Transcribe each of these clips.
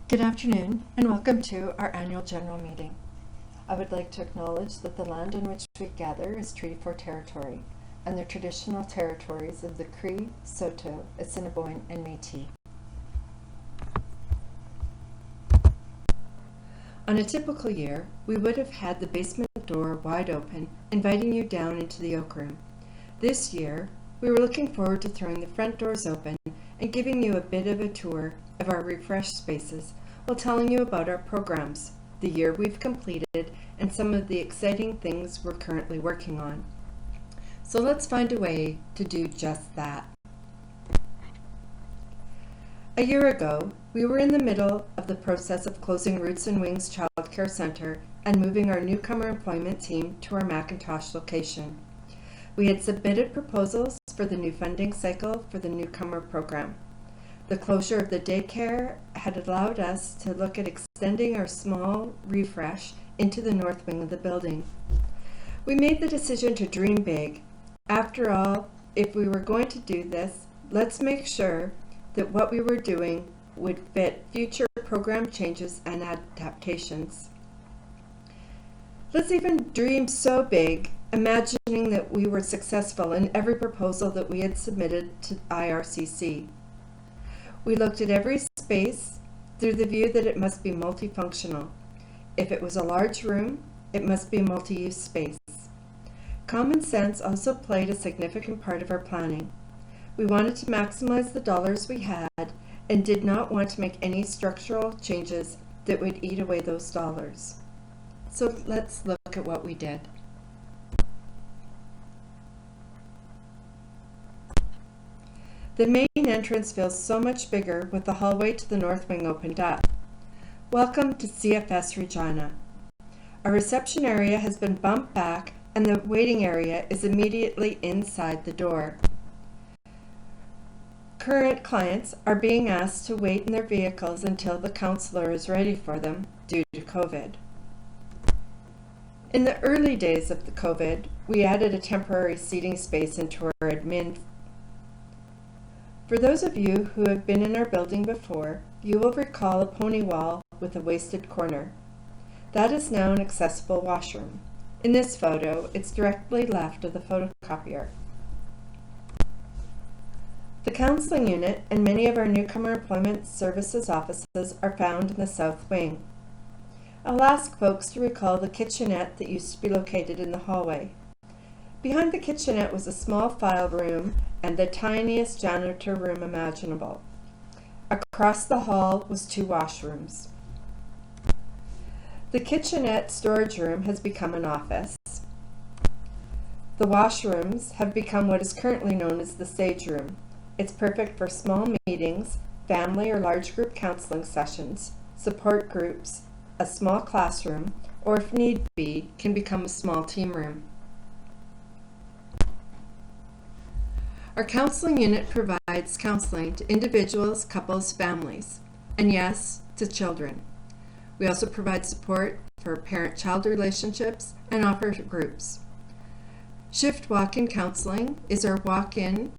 Good afternoon and welcome to our annual general meeting. I would like to acknowledge that the land on which we gather is Treaty 4 territory and the traditional territories of the Cree, Saulteaux, Assiniboine, and Métis. On a typical year, we would have had the basement door wide open, inviting you down into the Oak Room. This year, we were looking forward to throwing the front doors open and giving you a bit of a tour of our refreshed spaces while telling you about our programs, the year we've completed, and some of the exciting things we're currently working on. So let's find a way to do just that. A year ago, we were in the middle of the process of closing Roots and Wings Child Care Center and moving our newcomer employment team to our McIntosh location. We had submitted proposals for the new funding cycle for the newcomer program. The closure of the daycare had allowed us to look at extending our small refresh into the north wing of the building. We made the decision to dream big. After all, if we were going to do this, let's make sure that what we were doing would fit future program changes and adaptations. Let's even dream so big, imagining that we were successful in every proposal that we had submitted to IRCC. We looked at every space through the view that it must be multifunctional. If it was a large room, it must be a multi-use space. Common sense also played a significant part of our planning. We wanted to maximize the dollars we had and did not want to make any structural changes that would eat away those dollars. So let's look at what we did. The main entrance feels so much bigger with the hallway to the north wing opened up. Welcome to CFS Regina. Our reception area has been bumped back and the waiting area is immediately inside the door. Current clients are being asked to wait in their vehicles until the counselor is ready for them due to COVID. In the early days of the COVID, we added a temporary seating space into our admin. For those of you who have been in our building before, you will recall a pony wall with a wasted corner. That is now an accessible washroom. In this photo, it's directly left of the photocopier. The counseling unit and many of our newcomer employment services offices are found in the south wing. I'll ask folks to recall the kitchenette that used to be located in the hallway. Behind the kitchenette was a small file room and the tiniest janitor room imaginable. Across the hall was 2 washrooms. The kitchenette storage room has become an office. The washrooms have become what is currently known as the stage room. It's perfect for small meetings, family or large group counseling sessions, support groups, a small classroom, or if need be, can become a small team room. Our counseling unit provides counseling to individuals, couples, families, and yes, to children. We also provide support for parent-child relationships and offer groups. Shift Walk-In Counseling is our walk-in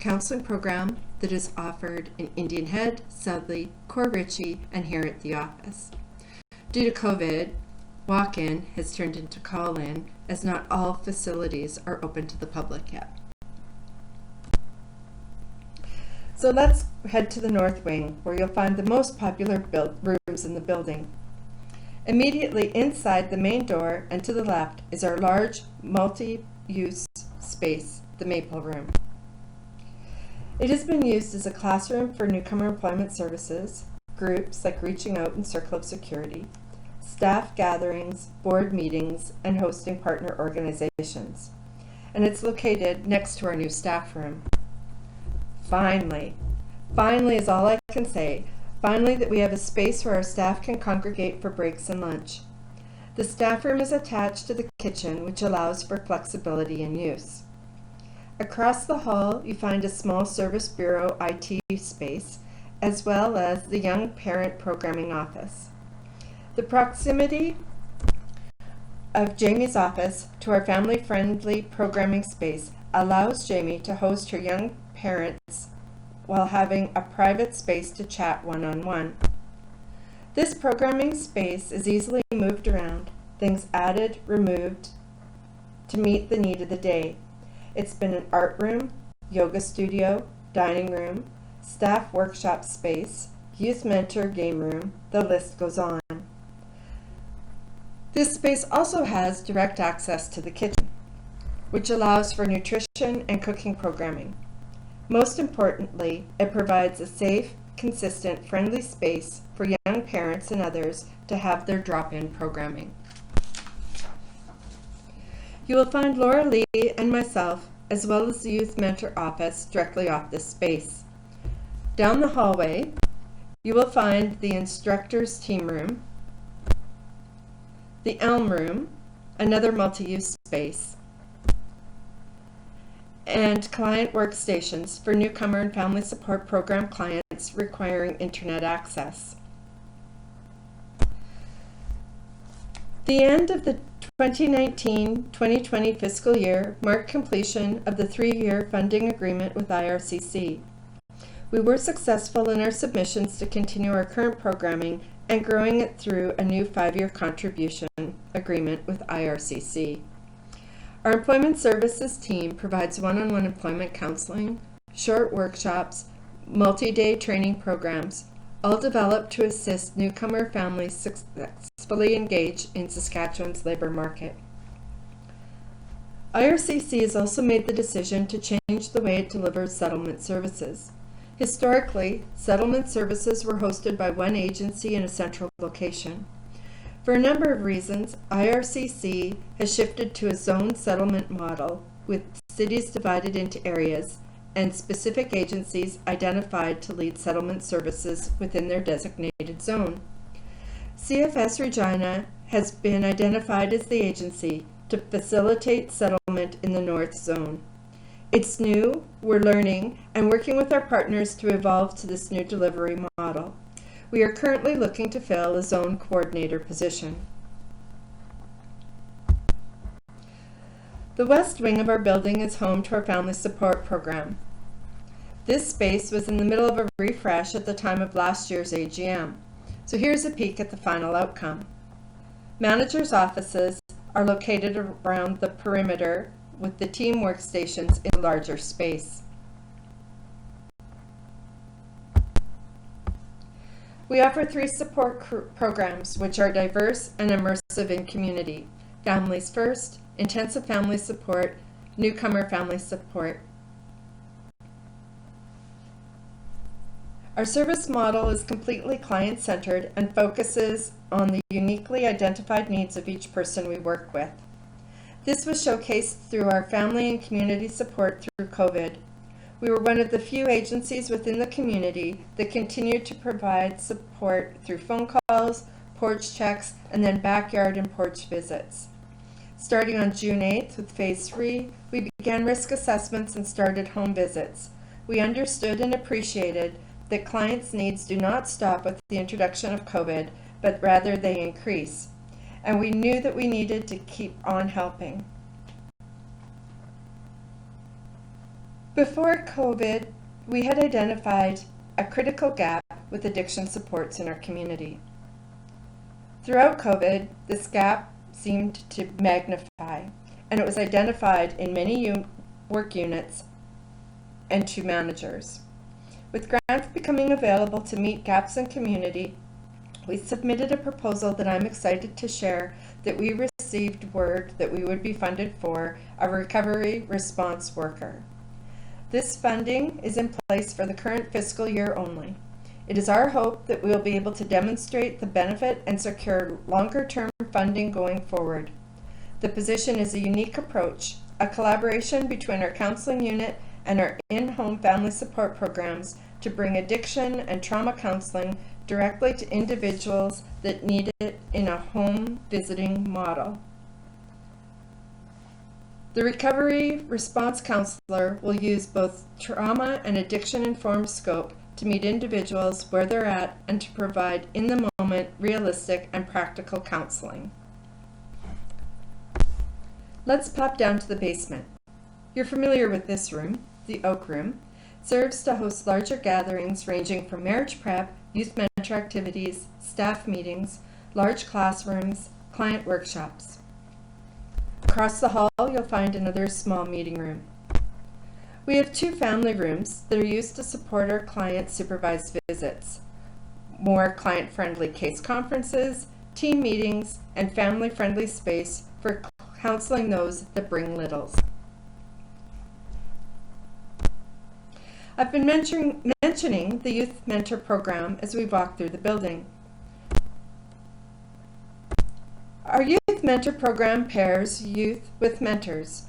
counseling program that is offered in Indian Head, Southleigh, Core Ritchie, and here at the office. Due to COVID, walk-in has turned into call-in as not all facilities are open to the public yet. So let's head to the north wing where you'll find the most popular rooms in the building. Immediately inside the main door and to the left is our large multi-use space, the Maple Room. It has been used as a classroom for newcomer employment services, groups like Reaching Out and Circle of Security, staff gatherings, board meetings, and hosting partner organizations. And it's located next to our new staff room. Finally is all I can say. Finally that we have a space where our staff can congregate for breaks and lunch. The staff room is attached to the kitchen, which allows for flexibility in use. Across the hall, you find a small service bureau IT space, as well as the young parent programming office. The proximity of Jamie's office to our family-friendly programming space allows Jamie to host her young parents while having a private space to chat one-on-one. This programming space is easily moved around, things added, removed to meet the need of the day. It's been an art room, yoga studio, dining room, staff workshop space, youth mentor game room, the list goes on. This space also has direct access to the kitchen, which allows for nutrition and cooking programming. Most importantly, it provides a safe, consistent, friendly space for young parents and others to have their drop-in programming. You will find Laura Lee and myself, as well as the Youth Mentor office, directly off this space. Down the hallway, you will find the instructor's team room, the Elm room, another multi-use space, and client workstations for newcomer and family support program clients requiring internet access. The end of the 2019-2020 fiscal year marked completion of the 3-year funding agreement with IRCC. We were successful in our submissions to continue our current programming and growing it through a new 5-year contribution agreement with IRCC. Our employment services team provides one-on-one employment counseling, short workshops, multi-day training programs, all developed to assist newcomer families successfully engage in Saskatchewan's labor market. IRCC has also made the decision to change the way it delivers settlement services. Historically, settlement services were hosted by one agency in a central location. For a number of reasons, IRCC has shifted to a zone settlement model with cities divided into areas and specific agencies identified to lead settlement services within their designated zone. CFS Regina has been identified as the agency to facilitate settlement in the North Zone. It's new, we're learning, and working with our partners to evolve to this new delivery model. We are currently looking to fill a zone coordinator position. The west wing of our building is home to our family support program. This space was in the middle of a refresh at the time of last year's AGM. So here's a peek at the final outcome. Managers' offices are located around the perimeter with the team workstations in a larger space. We offer 3 support programs which are diverse and immersive in community: Families First, Intensive Family Support, Newcomer Family Support. Our service model is completely client-centered and focuses on the uniquely identified needs of each person we work with. This was showcased through our family and community support through COVID. We were one of the few agencies within the community that continued to provide support through phone calls, porch checks, and then backyard and porch visits. Starting on June 8th with Phase 3, we began risk assessments and started home visits. We understood and appreciated that clients' needs do not stop with the introduction of COVID, but rather they increase. And we knew that we needed to keep on helping. Before COVID, we had identified a critical gap with addiction supports in our community. Throughout COVID, this gap seemed to magnify, and it was identified in many work units and to managers. With grants becoming available to meet gaps in community, we submitted a proposal that I'm excited to share that we received word that we would be funded for a recovery response worker. This funding is in place for the current fiscal year only. It is our hope that we will be able to demonstrate the benefit and secure longer-term funding going forward. The position is a unique approach, a collaboration between our counseling unit and our in-home family support programs to bring addiction and trauma counseling directly to individuals that need it in a home visiting model. The Recovery Response Counselor will use both trauma and addiction-informed scope to meet individuals where they're at and to provide in-the-moment, realistic, and practical counseling. Let's pop down to the basement. You're familiar with this room, the Oak Room. It serves to host larger gatherings ranging from marriage prep youth mentor activities, staff meetings, large classrooms, client workshops. Across the hall, you'll find another small meeting room. We have 2 family rooms that are used to support our client supervised visits, more client-friendly case conferences, team meetings, and family-friendly space for counseling those that bring littles. I've been mentioning the Youth Mentor Program as we walk through the building. Our Youth Mentor Program pairs youth with mentors.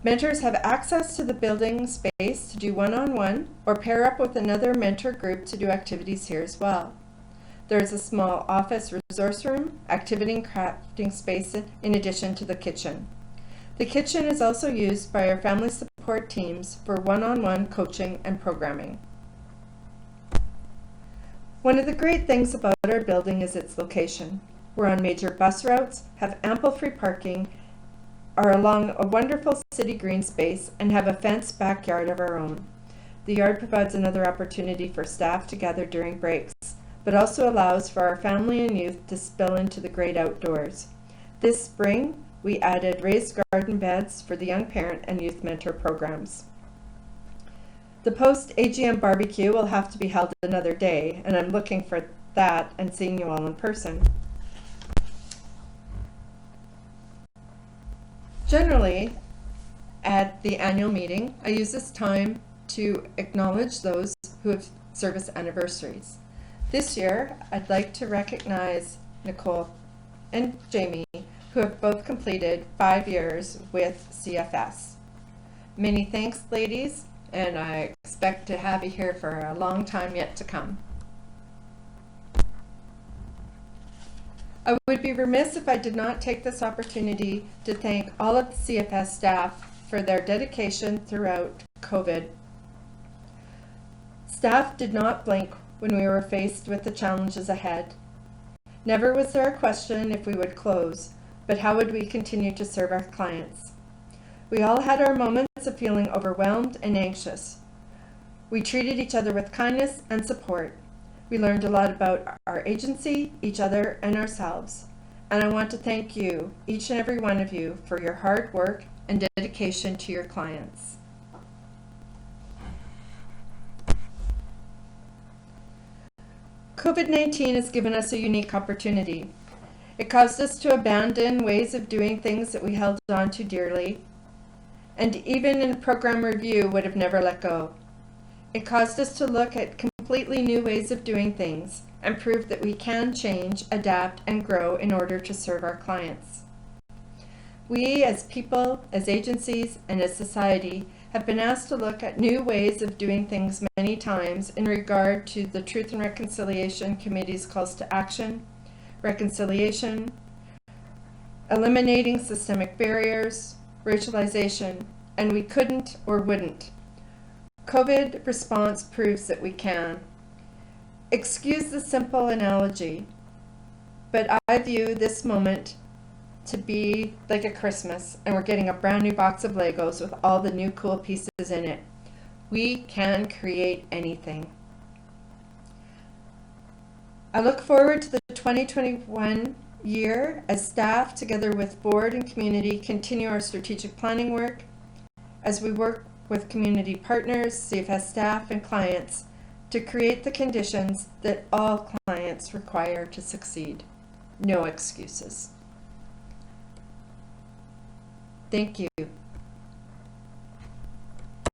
Mentors have access to the building space to do one-on-one or pair up with another mentor group to do activities here as well. There is a small office resource room, activity and crafting space in addition to the kitchen. The kitchen is also used by our family support teams for one-on-one coaching and programming. One of the great things about our building is its location. We're on major bus routes, have ample free parking, are along a wonderful city green space, and have a fenced backyard of our own. The yard provides another opportunity for staff to gather during breaks, but also allows for our family and youth to spill into the great outdoors. This spring, we added raised garden beds for the young parent and youth mentor programs. The post-AGM barbecue will have to be held another day, and I'm looking for that and seeing you all in person. Generally, at the annual meeting, I use this time to acknowledge those who have service anniversaries. This year, I'd like to recognize Nicole and Jamie, who have both completed 5 years with CFS. Many thanks, ladies, and I expect to have you here for a long time yet to come. I would be remiss if I did not take this opportunity to thank all of the CFS staff for their dedication throughout COVID. Staff did not blink when we were faced with the challenges ahead. Never was there a question if we would close, but how would we continue to serve our clients? We all had our moments of feeling overwhelmed and anxious. We treated each other with kindness and support. We learned a lot about our agency, each other, and ourselves. And I want to thank you, each and every one of you, for your hard work and dedication to your clients. COVID-19 has given us a unique opportunity. It caused us to abandon ways of doing things that we held on to dearly, and even in program review would have never let go. It caused us to look at completely new ways of doing things and prove that we can change, adapt, and grow in order to serve our clients. We as people, as agencies, and as society have been asked to look at new ways of doing things many times in regard to the Truth and Reconciliation Committee's calls to action, reconciliation, eliminating systemic barriers, racialization, and we couldn't or wouldn't. COVID response proves that we can. Excuse the simple analogy, but I view this moment to be like a Christmas, and we're getting a brand new box of Legos with all the new cool pieces in it. We can create anything. I look forward to the 2021 year as staff, together with board and community, continue our strategic planning work as we work with community partners, CFS staff, and clients to create the conditions that all clients require to succeed. No excuses. Thank you.